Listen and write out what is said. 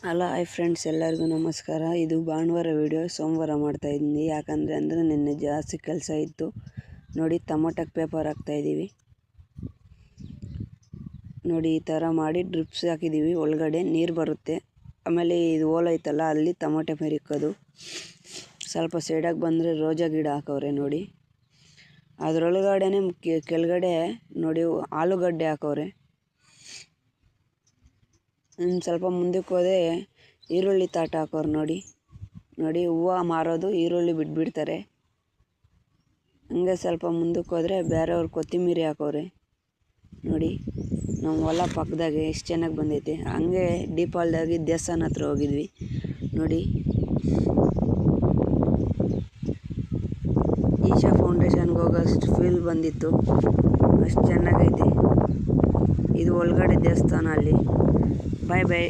Hello hi friends, ಎಲ್ಲರಿಗೂ ನಮಸ್ಕಾರ. ಇದು ಭಾನುವಾರ ವಿಡಿಯೋ ಸೋಮವಾರ ಮಾಡ್ತಾಯಿದ್ದೀನಿ. ಯಾಕಂದರೆ ನಿನ್ನೆ ಜಾಸ್ತಿ ಕೆಲಸ ಇತ್ತು. ನೋಡಿ, ಟೊಮೊಟೊಗೆ ಪೇಪರ್ ಹಾಕ್ತಾಯಿದ್ದೀವಿ. ನೋಡಿ, ಈ ಥರ ಮಾಡಿ ಡ್ರಿಪ್ಸ್ ಹಾಕಿದ್ದೀವಿ. ಒಳಗಡೆ ನೀರು ಬರುತ್ತೆ. ಆಮೇಲೆ ಇದು ಓಲೈತಲ್ಲ, ಅಲ್ಲಿ ಟೊಮೊಟೊ ಮೆರಿಕೋದು. ಸ್ವಲ್ಪ ಸೈಡಾಗಿ ಬಂದರೆ ರೋಜಾ ಗಿಡ ಹಾಕವ್ರೆ ನೋಡಿ. ಅದರೊಳಗಡೆ ಕೆಳಗಡೆ ನೋಡಿ ಆಲೂಗಡ್ಡೆ ಹಾಕವ್ರೆ. ಸ್ವಲ್ಪ ಮುಂದಕ್ಕೆ ಹೋದರೆ ಈರುಳ್ಳಿ ತಾಟ ಹಾಕೋರು ನೋಡಿ. ಹೂವು ಮಾರೋದು ಈರುಳ್ಳಿ ಬಿಟ್ಬಿಡ್ತಾರೆ. ಹಂಗೆ ಸ್ವಲ್ಪ ಮುಂದಕ್ಕೆ ಹೋದರೆ ಬೇರೆಯವ್ರು ಕೊತ್ತಿಮೀರಿ ಹಾಕವ್ರೆ ನೋಡಿ. ನಮ್ಮ ಹೊಲ ಪಕ್ಕದಾಗೆ ಎಷ್ಟು ಚೆನ್ನಾಗಿ ಬಂದೈತೆ. ಹಂಗೆ ದೀಪಾವಳಿದಾಗಿ ದೇವಸ್ಥಾನ ಹತ್ರ ಹೋಗಿದ್ವಿ ನೋಡಿ. ಈಶಾ ಫೌಂಡೇಶನ್ಗೆ ಹೋಗೋಷ್ಟು ಫೀಲ್ ಬಂದಿತ್ತು. ಅಷ್ಟು ಚೆನ್ನಾಗೈತೆ. ಇದು ಒಳಗಡೆ ದೇವಸ್ಥಾನ ಅಲ್ಲಿ. ಬಾಯ್ ಬಾಯ್.